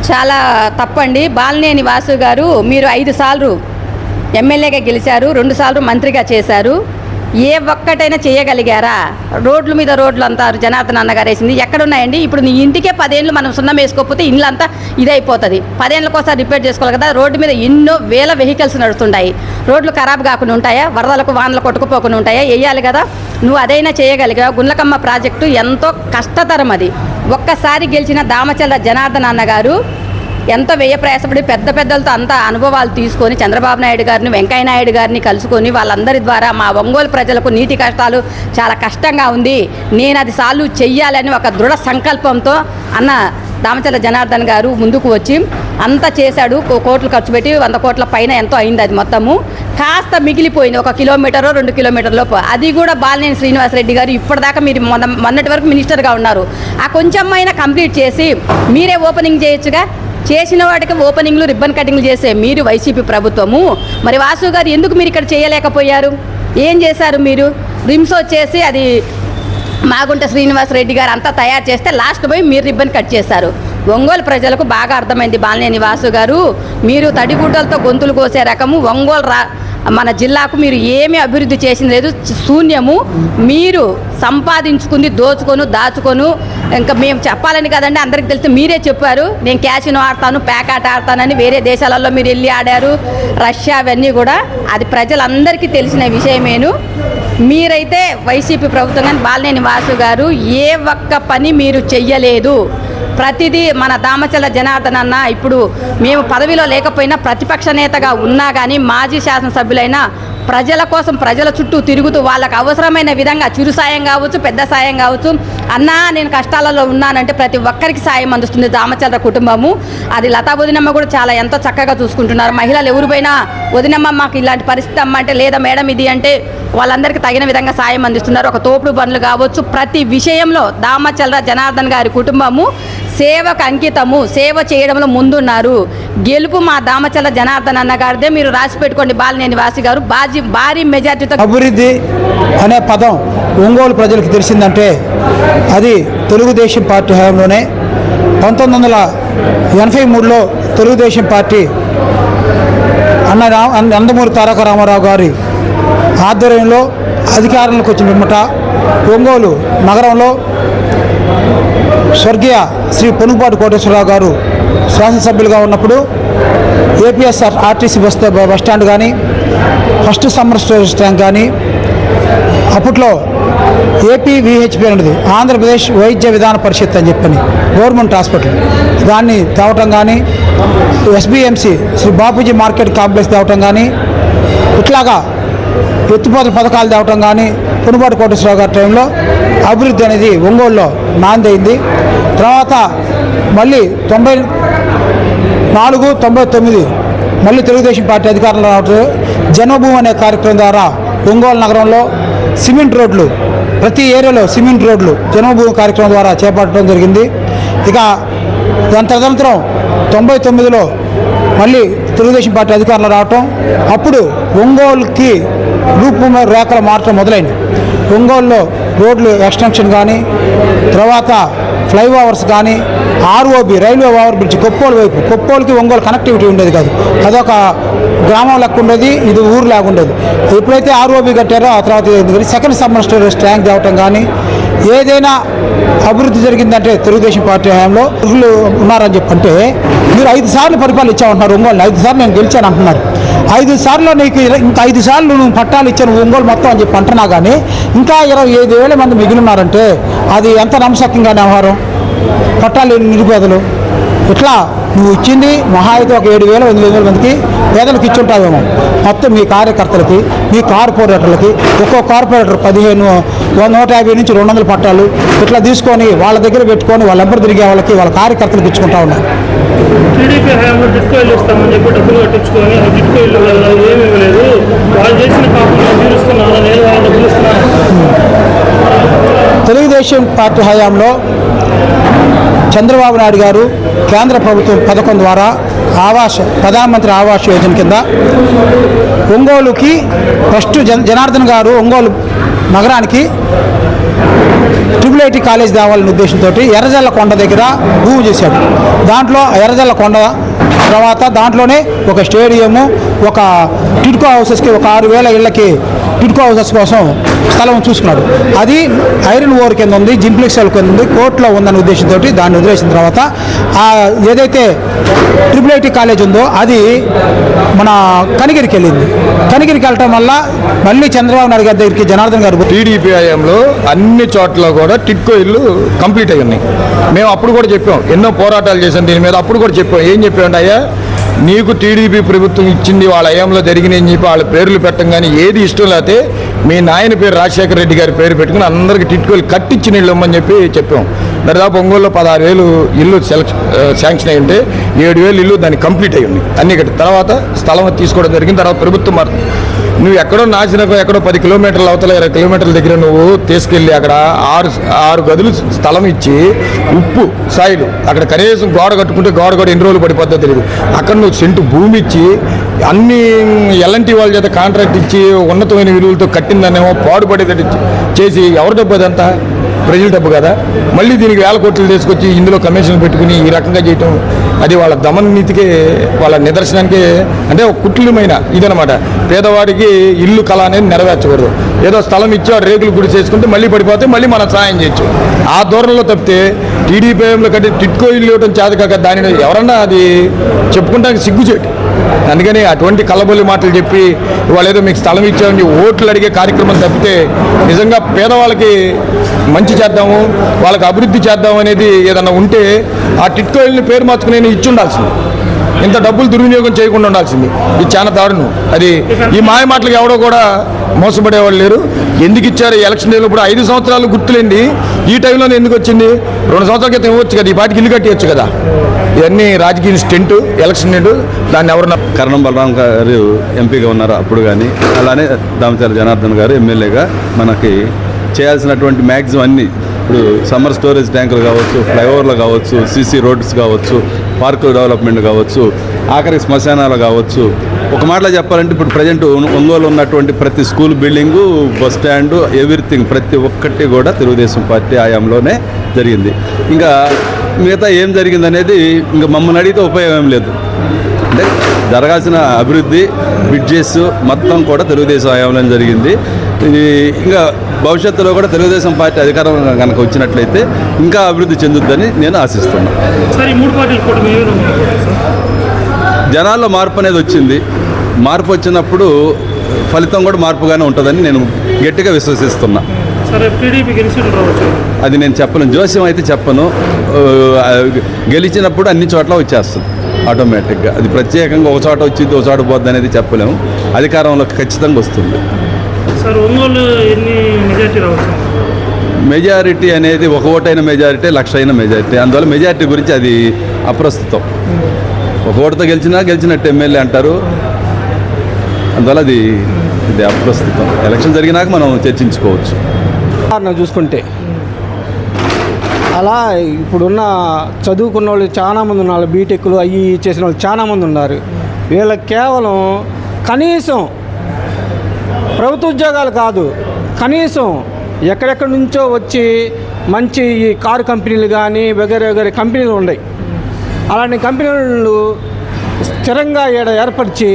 చాలా తప్పండి. బాలినేని వాసు గారు మీరు 5 సార్లు ఎమ్మెల్యేగా గెలిచారు, 2 సార్లు మంత్రిగా చేశారు. ఏ ఒక్కటైనా చేయగలిగారా? రోడ్ల మీద రోడ్లు అంటారు, జనార్దన్ అన్నగారు వేసింది ఎక్కడున్నాయండి? ఇప్పుడు నీ ఇంటికే 10 ఏళ్ళు మనం సున్నం వేసుకోకపోతే ఇల్లు అంతా ఇదైపోతుంది. 10 ఏళ్ళకోసారి రిపేర్ చేసుకోవాలి కదా. రోడ్డు మీద ఎన్నో వేల వెహికల్స్ నడుస్తుంటాయి. రోడ్లు ఖరాబ్ కాకుండా ఉంటాయా? వరదలకు వానలు కొట్టుకుపోకుండా ఉంటాయా? వేయాలి కదా. నువ్వు అదైనా చేయగలిగావు. గుండ్లకమ్మ ప్రాజెక్టు ఎంతో కష్టతరం. అది ఒక్కసారి గెలిచిన దామచల్ల జనార్దన్ అన్నగారు ఎంతో వ్యయ ప్రయాసపడి పెద్ద పెద్దలతో అంత అనుభవాలు తీసుకొని చంద్రబాబు నాయుడు గారిని, వెంకయ్య నాయుడు గారిని కలుసుకొని వాళ్ళందరి ద్వారా మా ఒంగోలు ప్రజలకు నీటి కష్టాలు చాలా కష్టంగా ఉంది, నేను అది సాల్వ్ చెయ్యాలని ఒక దృఢ సంకల్పంతో అన్న దామచల్ల జనార్దన్ గారు ముందుకు వచ్చి అంతా చేశాడు. కోట్లు ఖర్చు పెట్టి 100 కోట్ల పైన ఎంతో అయింది. అది మొత్తము కాస్త మిగిలిపోయింది, 1 కిలోమీటరో 2 కిలోమీటర్ల లోపు. అది కూడా బాలినేని శ్రీనివాసరెడ్డి గారు ఇప్పటిదాకా మీరు మొన్నటి వరకు మినిస్టర్గా ఉన్నారు, ఆ కొంచెం అయినా కంప్లీట్ చేసి మీరే ఓపెనింగ్ చేయొచ్చుగా. చేసిన వాటికి ఓపెనింగ్లు, రిబ్బన్ కటింగ్లు చేసే మీరు వైసీపీ ప్రభుత్వము. మరి వాసు గారు ఎందుకు మీరు ఇక్కడ చేయలేకపోయారు? ఏం చేశారు మీరు? రిమ్స్ వచ్చేసి అది మాగుంట శ్రీనివాసరెడ్డి గారు అంతా తయారు చేస్తే లాస్ట్ పోయి మీరు రిబ్బన్ కట్ చేశారు. ఒంగోలు ప్రజలకు బాగా అర్థమైంది బాలినేని వాసు గారు, మీరు తడిగుడ్డలతో గొంతులు కోసే రకము. ఒంగోలు మన జిల్లాకు మీరు ఏమీ అభివృద్ధి చేసింది లేదు, శూన్యము. మీరు సంపాదించుకుంది దాచుకొను. ఇంకా మేము చెప్పాలని కదండి, అందరికి తెలిస్తే మీరే చెప్పారు. నేను క్యాసినో ఆడతాను, ప్యాకాట ఆడతానని వేరే దేశాలలో మీరు వెళ్ళి ఆడారు, రష్యా అవన్నీ కూడా. అది ప్రజలందరికీ తెలిసిన విషయమేను. మీరైతే వైసీపీ ప్రభుత్వం కానీ బాలినేని వాసు గారు ఏ ఒక్క పని మీరు చెయ్యలేదు. ప్రతిదీ మన దామచల్ల జనార్దన్ అన్న ఇప్పుడు మేము పదవిలో లేకపోయినా ప్రతిపక్ష నేతగా ఉన్నా కానీ మాజీ శాసనసభ్యులైనా ప్రజల కోసం ప్రజల చుట్టూ తిరుగుతూ వాళ్ళకు అవసరమైన విధంగా చిరు సాయం కావచ్చు, పెద్ద సాయం కావచ్చు, అన్నా నేను కష్టాలలో ఉన్నానంటే ప్రతి ఒక్కరికి సాయం అందిస్తుంది దామచల్ల కుటుంబము. అది లతా వదినమ్మ కూడా చాలా ఎంతో చక్కగా చూసుకుంటున్నారు. మహిళలు ఎవరు పోయినా వదినమ్మ మాకు ఇలాంటి పరిస్థితి అమ్మ అంటే, లేదా మేడం ఇది అంటే వాళ్ళందరికీ తగిన విధంగా సాయం అందిస్తున్నారు. ఒక తోపుడు బండ్లు కావచ్చు, ప్రతి విషయంలో దామచల్ల జనార్దన్ గారి కుటుంబము సేవకు అంకితము, సేవ చేయడంలో ముందున్నారు. గెలుపు మా దామచల్ల జనార్దన్ అన్న గారిదే. మీరు రాసి పెట్టుకోండి బాలినేని వాసు గారు. భారీ మెజార్టీతో. అభివృద్ధి అనే పదం ఒంగోలు ప్రజలకు తెలిసిందంటే అది తెలుగుదేశం పార్టీ హయాంలోనే. 1983లో తెలుగుదేశం పార్టీ నందమూరి తారక రామారావు గారి ఆధ్వర్యంలో అధికారంలోకి వచ్చిన పిమ్మట ఒంగోలు నగరంలో స్వర్గీయ శ్రీ పొనుగుపాటి కోటేశ్వరరావు గారు శాసనసభ్యులుగా ఉన్నప్పుడు ఏపీఎస్ఆర్ ఆర్టీసీ బస్ స్టాండ్ కానీ, ఫస్ట్ సమ్మర్ స్టోరేజ్ ట్యాంక్ కానీ, అప్పట్లో ఏపీవీహెచ్పీ అనేది ఆంధ్రప్రదేశ్ వైద్య విధాన పరిషత్ అని చెప్పని గవర్నమెంట్ హాస్పిటల్, దాన్ని తేవటం కానీ, ఎస్బీఎంసీ శ్రీ బాపూజీ మార్కెట్ కాంప్లెక్స్ తేవటం కానీ, ఇట్లాగా ఎత్తిపోతల పథకాలు తేవటం కానీ పొనుగుపాటి కోటేశ్వరరావు గారి టైంలో అభివృద్ధి అనేది ఒంగోలులో నాందైంది. తర్వాత మళ్ళీ 94, 99 మళ్ళీ తెలుగుదేశం పార్టీ అధికారంలో రావడం, జన్మభూమి అనే కార్యక్రమం ద్వారా ఒంగోలు నగరంలో సిమెంట్ రోడ్లు, ప్రతి ఏరియాలో సిమెంట్ రోడ్లు జన్మభూమి కార్యక్రమం ద్వారా చేపట్టడం జరిగింది. ఇక దాని తదనంతరం 99లో మళ్ళీ తెలుగుదేశం పార్టీ అధికారంలో రావటం, అప్పుడు ఒంగోలుకి రూపురేఖలు మార్చడం మొదలైంది. ఒంగోలులో రోడ్లు ఎక్స్టెన్షన్ కానీ, తర్వాత ఫ్లైఓవర్స్ కానీ, ROB railway over bridge Koppolu వైపు, కొప్పోలుకి ఒంగోలు కనెక్టివిటీ ఉండేది కాదు, అదొక గ్రామం లెక్క ఉండేది, ఇది ఊరు లాగా ఉండేది. ఎప్పుడైతే ఆర్ఓబి కట్టారో ఆ తర్వాత సెకండ్ సమ్మర్ స్టోరేజ్ ట్యాంక్ తేవటం కానీ, ఏదైనా అభివృద్ధి జరిగిందంటే తెలుగుదేశం పార్టీ హయాంలో ఉన్నారని చెప్పంటే, మీరు 5 సార్లు పరిపాలించామంటున్నారు ఒంగోలు, 5 సార్లు నేను గెలిచాను అంటున్నారు. 5 సార్లు నీకు ఇంకా 5 సార్లు నువ్వు పట్టాలు ఇచ్చాను ఒంగోలు మొత్తం అని చెప్పి అంటున్నా కానీ ఇంకా 25,000 మంది మిగిలిన్నారంటే అది ఎంత నమ్మశక్యంగా వ్యవహారం? పట్టాలు నిరుపేదలు ఇట్లా నువ్వు ఇచ్చింది మహా అయితే ఒక 7,000, 8,000 మందికి పేదలకు ఇచ్చుంటావేమో. మొత్తం మీ కార్యకర్తలకి, మీ కార్పొరేటర్లకి, ఒక్కో కార్పొరేటర్ 15, 150 నుంచి 200 పట్టాలు ఇట్లా తీసుకొని వాళ్ళ దగ్గర పెట్టుకొని వాళ్ళెంబడి తిరిగే వాళ్ళకి, వాళ్ళ కార్యకర్తలకు ఇచ్చుకుంటా ఉన్నారు. టీడీపీ హయాంలో టిట్కోయిలు ఇస్తామని చెప్పి డబ్బులు కట్టించుకొని ఆ టిట్కోయిలు ఏమీ ఇవ్వలేదు, వాళ్ళు చేసిన పాపం తీరుస్తున్నాను, నేను వాళ్ళని పిలుస్తున్నాను. తెలుగుదేశం పార్టీ హయాంలో చంద్రబాబు నాయుడు గారు కేంద్ర ప్రభుత్వం పథకం ద్వారా ప్రధానమంత్రి ఆవాస్ యోజన కింద ఒంగోలుకి ఫస్ట్ జనార్దన్ గారు ఒంగోలు నగరానికి ట్రిపుల్ కాలేజ్ తేవాలనే ఉద్దేశంతో ఎర్రజల్ల కొండ దగ్గర భూమి చేశాడు. దాంట్లో ఎర్రజల్ల కొండ తర్వాత దాంట్లోనే ఒక స్టేడియము, ఒక టిడ్కో హౌసెస్కి ఒక 6,000 ఇళ్ళకి టిడ్కో హౌసెస్ కోసం స్థలం చూసుకున్నాడు. అది ఐరన్ ఓర్ కింద ఉంది, జింప్లెక్స్ కింద ఉంది, కోర్టులో ఉందనే ఉద్దేశంతో దాన్ని వదిలేసిన తర్వాత ఏదైతే ట్రిపుల్ కాలేజ్ ఉందో అది మన కనిగిరికి వెళ్ళింది. కనిగిరికి వెళ్ళటం వల్ల మళ్ళీ చంద్రబాబు నాయుడు గారి దగ్గరికి జనార్దన్ గారు టీడీపీ హయాంలో అన్ని చోట్ల కూడా టిడ్కో ఇల్లు కంప్లీట్ అయ్యి ఉన్నాయి. మేము అప్పుడు కూడా చెప్పాం, ఎన్నో పోరాటాలు చేసాం దీని మీద. అప్పుడు కూడా చెప్పాం, ఏం చెప్పామంటే అయ్యా నీకు టీడీపీ ప్రభుత్వం ఇచ్చింది వాళ్ళ హయాంలో జరిగినాయని చెప్పి వాళ్ళ పేర్లు పెట్టంగానే ఏది ఇష్టం లేకపోతే మీ నాయన పేరు రాజశేఖర రెడ్డి గారి పేరు పెట్టుకుని అందరికీ టిడ్కోలు కట్టించిన ఇళ్ళు ఇవ్వమని చెప్పి చెప్పాం. దాదాపు ఒంగోలులో 16,000 ఇల్లు శాంక్షన్ అయ్యి ఉంటే 7,000 ఇల్లు దాన్ని కంప్లీట్ అయ్యి ఉన్నాయి అన్ని కట్టి. తర్వాత స్థలం తీసుకోవడం జరిగింది. తర్వాత ప్రభుత్వం మారుతుంది. నువ్వు ఎక్కడో నాశనకం ఎక్కడో 10 కిలోమీటర్ల అవతల 20 కిలోమీటర్ల దగ్గర నువ్వు తీసుకెళ్ళి అక్కడ ఆరు గదులు స్థలం ఇచ్చి ఉప్పు సాయిలు అక్కడ కనీసం గోడ కట్టుకుంటే గోడ కూడా ఎన్ని రోజులు పడిపోద్దో తెలియదు. అక్కడ నువ్వు సెంటు భూమి ఇచ్చి అన్ని ఎల్ఎన్టీ వాళ్ళ చేత కాంట్రాక్ట్ ఇచ్చి ఉన్నతమైన విలువలతో కట్టిందనేమో పాడుపడేటట్టు చేసి ఎవరి డబ్బు అదంతా? ప్రజల డబ్బు కదా. మళ్ళీ దీనికి 1,000 కోట్లు తీసుకొచ్చి ఇందులో కమిషన్లు పెట్టుకుని ఈ రకంగా చేయటం అది వాళ్ళ దమన నీతికే వాళ్ళ నిదర్శనానికి అంటే ఒక కుట్లిమైన ఇదనమాట. పేదవాడికి ఇల్లు కళ అనేది నెరవేర్చకూడదు. ఏదో స్థలం ఇచ్చి వాడు రేకులు గుడి చేసుకుంటే మళ్ళీ పడిపోతే మళ్ళీ మనం సాయం చేయొచ్చు. ఆ దూరంలో తప్పితే టీడీపీలో కట్టి టిడ్కో ఇల్లు ఇవ్వడం చేతకాక దానిని ఎవరన్నా అది చెప్పుకుంటానికి సిగ్గుచేటు. అందుకని అటువంటి కళ్ళబొల్లి మాటలు చెప్పి వాళ్ళు ఏదో మీకు స్థలం ఇచ్చామని ఓట్లు అడిగే కార్యక్రమం తప్పితే నిజంగా పేదవాళ్ళకి మంచి చేద్దాము, వాళ్ళకి అభివృద్ధి చేద్దాం అనేది ఏదన్నా ఉంటే ఆ టిడ్కో ఇల్లుని పేరు మార్చుకుని ఇచ్చి ఉండాల్సింది. ఇంత డబ్బులు దుర్వినియోగం చేయకుండా ఉండాల్సింది. ఇది చాలా దారుణం. అది ఈ మాయ మాటలకు ఎవడో కూడా మోసపడేవాళ్ళు లేరు. ఎందుకు ఇచ్చారు ఎలక్షన్ డేలో ఇప్పుడు 5 సంవత్సరాలు గుర్తులేండి. ఈ టైంలోనే ఎందుకు వచ్చింది? 2 సంవత్సరాల క్రితం ఇవ్వచ్చు కదా, ఈ పాటికి ఇల్లు కట్టియచ్చు కదా. ఇవన్నీ రాజకీయ స్టెంట్, ఎలక్షన్ స్టెంట్. దాన్ని ఎవరన్నా కరణం బలరాం గారు ఎంపీగా ఉన్నారు అప్పుడు కానీ, అలానే దామచర్ల జనార్దన్ గారు ఎమ్మెల్యేగా మనకి చేయాల్సినటువంటి మ్యాక్సిమం అన్నీ ఇప్పుడు సమ్మర్ స్టోరేజ్ ట్యాంకులు కావచ్చు, ఫ్లైఓవర్లు కావచ్చు, సీసీ రోడ్స్ కావచ్చు, పార్కుల డెవలప్మెంట్ కావచ్చు, ఆఖరికి శ్మశానాలు కావచ్చు. ఒక మాటలో చెప్పాలంటే ఇప్పుడు ప్రజెంట్ ఒంగోలు ఉన్నటువంటి ప్రతి school building, bus stand, everything ప్రతి ఒక్కటి కూడా తెలుగుదేశం పార్టీ హయాంలోనే జరిగింది. ఇంకా మిగతా ఏం జరిగిందనేది ఇంకా మమ్మల్ని అడిగితే ఉపయోగం లేదు. అంటే జరగాల్సిన అభివృద్ధి బ్రిడ్జెస్ మొత్తం కూడా తెలుగుదేశం హయాంలో జరిగింది. ఇది ఇంకా భవిష్యత్తులో కూడా తెలుగుదేశం పార్టీ అధికారం కనుక వచ్చినట్లయితే ఇంకా అభివృద్ధి చెందుద్దని నేను ఆశిస్తున్నాను. జనాల్లో మార్పు అనేది వచ్చింది. మార్పు వచ్చినప్పుడు ఫలితం కూడా మార్పుగానే ఉంటుందని నేను గట్టిగా విశ్వసిస్తున్నా. అది నేను చెప్పను, జోస్యం అయితే చెప్పను. గెలిచినప్పుడు అన్ని చోట్ల వచ్చేస్తుంది ఆటోమేటిక్గా. అది ప్రత్యేకంగా ఒక చోట వచ్చింది ఒక చోట పోద్ది అనేది చెప్పలేము. అధికారంలోకి ఖచ్చితంగా వస్తుంది. మెజారిటీ అనేది ఒక ఓటైన మెజారిటీ, 1,00,000 అయిన మెజారిటీ. అందువల్ల మెజారిటీ గురించి అది అప్రస్తుతం. ఒక ఓటుతో గెలిచినట్టు ఎమ్మెల్యే అంటారు. అందువల్ల ఇది అప్రస్తుతం. ఎలక్షన్ జరిగినాక మనం చర్చించుకోవచ్చు. చూసుకుంటే అలా ఇప్పుడున్న చదువుకున్న వాళ్ళు చాలామంది ఉన్నారు. బీటెక్లు అవి చేసిన వాళ్ళు చాలామంది ఉన్నారు. వీళ్ళకి కేవలం కనీసం ప్రభుత్వ ఉద్యోగాలు కాదు, కనీసం ఎక్కడెక్కడి నుంచో వచ్చి మంచి ఈ కారు కంపెనీలు కానీ వగైరే కంపెనీలు ఉన్నాయి. అలాంటి కంపెనీలు స్థిరంగా ఏర్పరిచి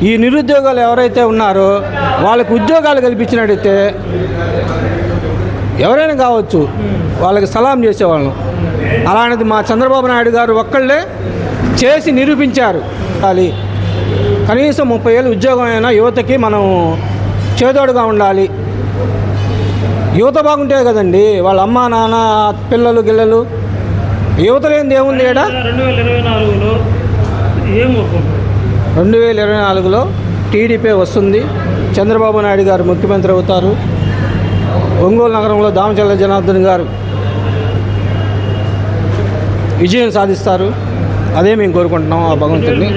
ఈ నిరుద్యోగాలు ఎవరైతే ఉన్నారో వాళ్ళకి ఉద్యోగాలు కల్పించినట్టయితే ఎవరైనా కావచ్చు వాళ్ళకి సలాం చేసేవాళ్ళం. అలాంటిది మా చంద్రబాబు నాయుడు గారు ఒక్కళ్ళే చేసి నిరూపించారు. కనీసం 30 ఏళ్ళు ఉద్యోగం అయినా యువతకి మనం చేదోడుగా ఉండాలి. యువత బాగుంటే కదండి వాళ్ళ అమ్మ నాన్న పిల్లలు గిల్లలు. యువత లేనిది ఏముంది? 2024లో టీడీపీ వస్తుంది. చంద్రబాబు నాయుడు గారు ముఖ్యమంత్రి అవుతారు. ఒంగోలు నగరంలో దామచర్ల జనార్దన్ గారు విజయం సాధిస్తారు. అదే మేము కోరుకుంటున్నాం ఆ భగవంతుడిని.